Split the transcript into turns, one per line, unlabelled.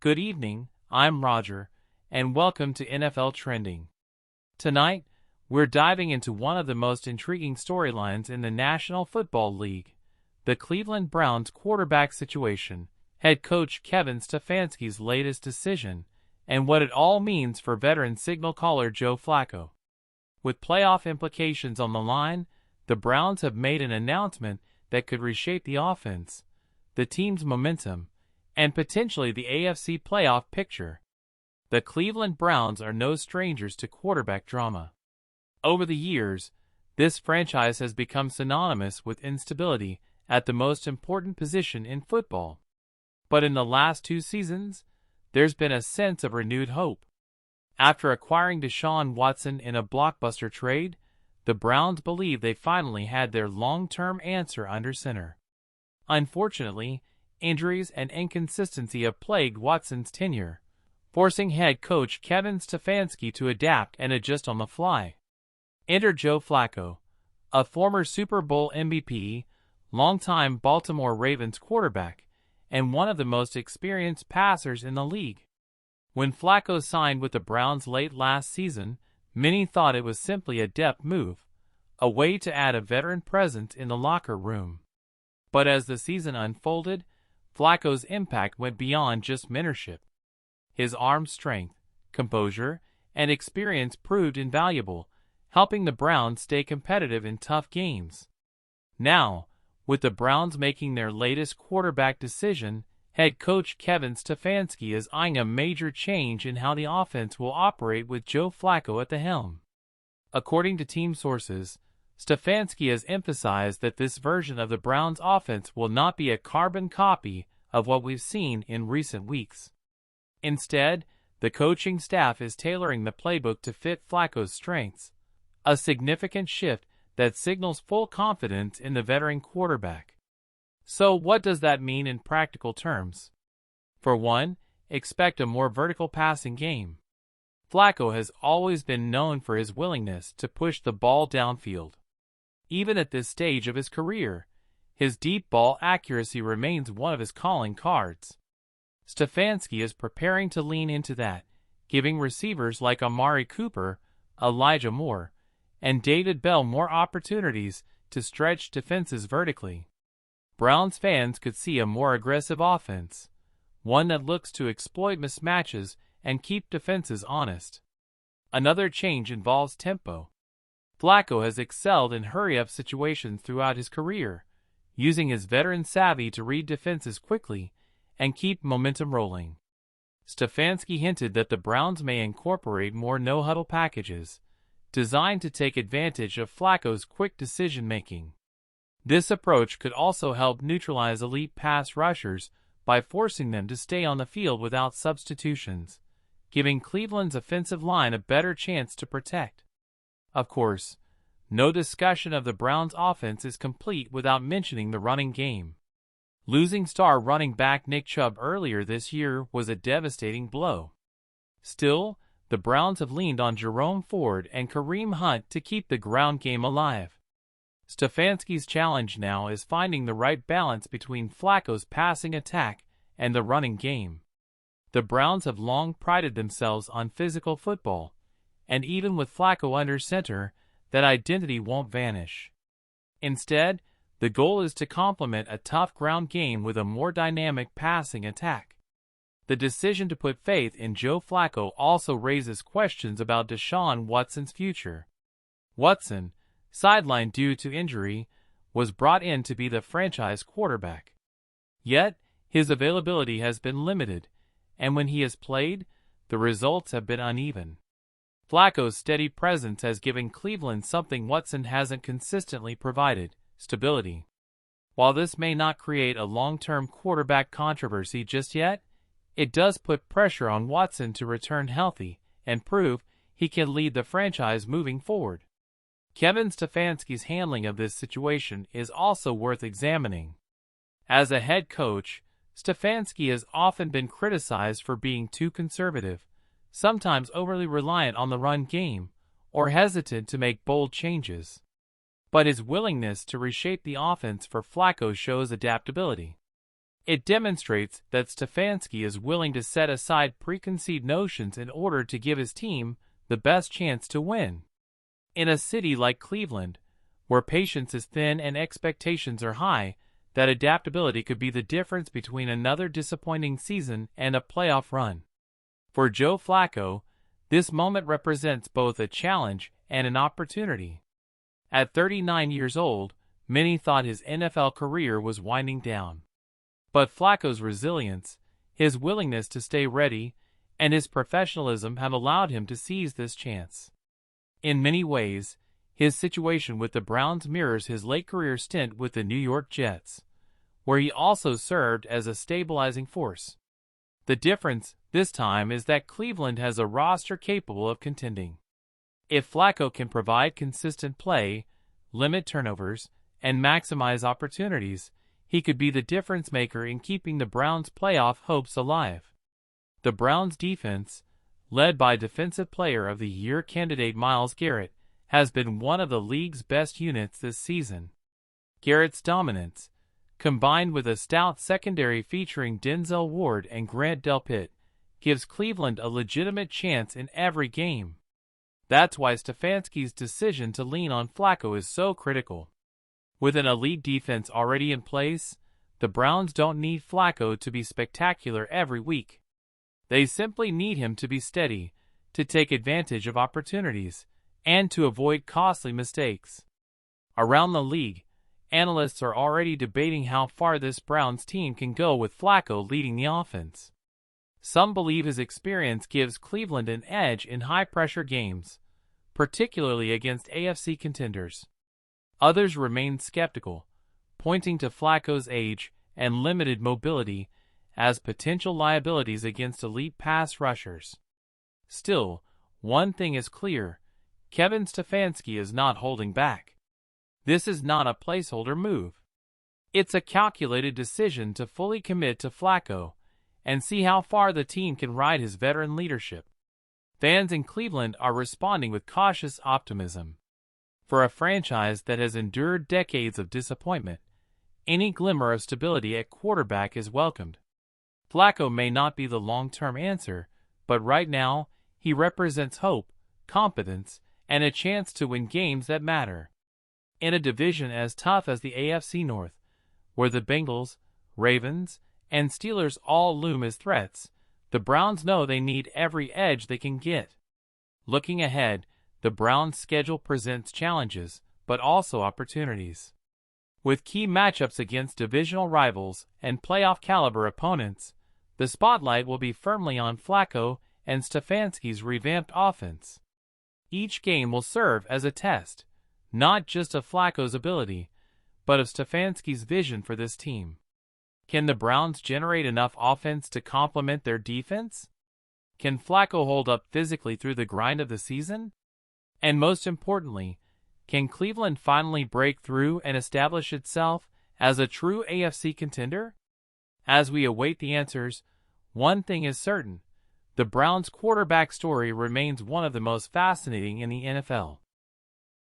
Good evening, I'm Roger, and welcome to NFL Trending. Tonight, we're diving into one of the most intriguing storylines in the National Football League, the Cleveland Browns quarterback situation, head coach Kevin Stefanski's latest decision, and what it all means for veteran signal caller Joe Flacco. With playoff implications on the line, the Browns have made an announcement that could reshape the offense, the team's momentum, and potentially the AFC playoff picture. The Cleveland Browns are no strangers to quarterback drama. Over the years, this franchise has become synonymous with instability at the most important position in football. But in the last 2 seasons, there's been a sense of renewed hope. After acquiring Deshaun Watson in a blockbuster trade, the Browns believe they finally had their long-term answer under center. Unfortunately, injuries and inconsistency have plagued Watson's tenure, forcing head coach Kevin Stefanski to adapt and adjust on the fly. Enter Joe Flacco, a former Super Bowl MVP, longtime Baltimore Ravens quarterback, and one of the most experienced passers in the league. When Flacco signed with the Browns late last season, many thought it was simply a depth move, a way to add a veteran presence in the locker room. But as the season unfolded, Flacco's impact went beyond just mentorship. His arm strength, composure, and experience proved invaluable, helping the Browns stay competitive in tough games. Now, with the Browns making their latest quarterback decision, head coach Kevin Stefanski is eyeing a major change in how the offense will operate with Joe Flacco at the helm. According to team sources, Stefanski has emphasized that this version of the Browns' offense will not be a carbon copy of what we've seen in recent weeks. Instead, the coaching staff is tailoring the playbook to fit Flacco's strengths, a significant shift that signals full confidence in the veteran quarterback. So what does that mean in practical terms? For one, expect a more vertical passing game. Flacco has always been known for his willingness to push the ball downfield. Even at this stage of his career, his deep ball accuracy remains one of his calling cards. Stefanski is preparing to lean into that, giving receivers like Amari Cooper, Elijah Moore, and David Bell more opportunities to stretch defenses vertically. Browns fans could see a more aggressive offense, one that looks to exploit mismatches and keep defenses honest. Another change involves tempo. Flacco has excelled in hurry-up situations throughout his career, using his veteran savvy to read defenses quickly and keep momentum rolling. Stefanski hinted that the Browns may incorporate more no-huddle packages, designed to take advantage of Flacco's quick decision-making. This approach could also help neutralize elite pass rushers by forcing them to stay on the field without substitutions, giving Cleveland's offensive line a better chance to protect. Of course, no discussion of the Browns' offense is complete without mentioning the running game. Losing star running back Nick Chubb earlier this year was a devastating blow. Still, the Browns have leaned on Jerome Ford and Kareem Hunt to keep the ground game alive. Stefanski's challenge now is finding the right balance between Flacco's passing attack and the running game. The Browns have long prided themselves on physical football, and even with Flacco under center, that identity won't vanish. Instead, the goal is to complement a tough ground game with a more dynamic passing attack. The decision to put faith in Joe Flacco also raises questions about Deshaun Watson's future. Watson, sidelined due to injury, was brought in to be the franchise quarterback. Yet, his availability has been limited, and when he has played, the results have been uneven. Flacco's steady presence has given Cleveland something Watson hasn't consistently provided: stability. While this may not create a long-term quarterback controversy just yet, it does put pressure on Watson to return healthy and prove he can lead the franchise moving forward. Kevin Stefanski's handling of this situation is also worth examining. As a head coach, Stefanski has often been criticized for being too conservative, sometimes overly reliant on the run game, or hesitant to make bold changes. But his willingness to reshape the offense for Flacco shows adaptability. It demonstrates that Stefanski is willing to set aside preconceived notions in order to give his team the best chance to win. In a city like Cleveland, where patience is thin and expectations are high, that adaptability could be the difference between another disappointing season and a playoff run. For Joe Flacco, this moment represents both a challenge and an opportunity. At 39 years old, many thought his NFL career was winding down. But Flacco's resilience, his willingness to stay ready, and his professionalism have allowed him to seize this chance. In many ways, his situation with the Browns mirrors his late career stint with the New York Jets, where he also served as a stabilizing force. The difference, this time, is that Cleveland has a roster capable of contending. If Flacco can provide consistent play, limit turnovers, and maximize opportunities, he could be the difference maker in keeping the Browns' playoff hopes alive. The Browns' defense, led by Defensive Player of the Year candidate Myles Garrett, has been one of the league's best units this season. Garrett's dominance, combined with a stout secondary featuring Denzel Ward and Grant Delpit, gives Cleveland a legitimate chance in every game. That's why Stefanski's decision to lean on Flacco is so critical. With an elite defense already in place, the Browns don't need Flacco to be spectacular every week. They simply need him to be steady, to take advantage of opportunities, and to avoid costly mistakes. Around the league, analysts are already debating how far this Browns team can go with Flacco leading the offense. Some believe his experience gives Cleveland an edge in high-pressure games, particularly against AFC contenders. Others remain skeptical, pointing to Flacco's age and limited mobility as potential liabilities against elite pass rushers. Still, one thing is clear: Kevin Stefanski is not holding back. This is not a placeholder move. It's a calculated decision to fully commit to Flacco and see how far the team can ride his veteran leadership. Fans in Cleveland are responding with cautious optimism. For a franchise that has endured decades of disappointment, any glimmer of stability at quarterback is welcomed. Flacco may not be the long-term answer, but right now, he represents hope, competence, and a chance to win games that matter. In a division as tough as the AFC North, where the Bengals, Ravens, and Steelers all loom as threats, the Browns know they need every edge they can get. Looking ahead, the Browns' schedule presents challenges, but also opportunities. With key matchups against divisional rivals and playoff-caliber opponents, the spotlight will be firmly on Flacco and Stefanski's revamped offense. Each game will serve as a test, not just of Flacco's ability, but of Stefanski's vision for this team. Can the Browns generate enough offense to complement their defense? Can Flacco hold up physically through the grind of the season? And most importantly, can Cleveland finally break through and establish itself as a true AFC contender? As we await the answers, one thing is certain: the Browns' quarterback story remains one of the most fascinating in the NFL.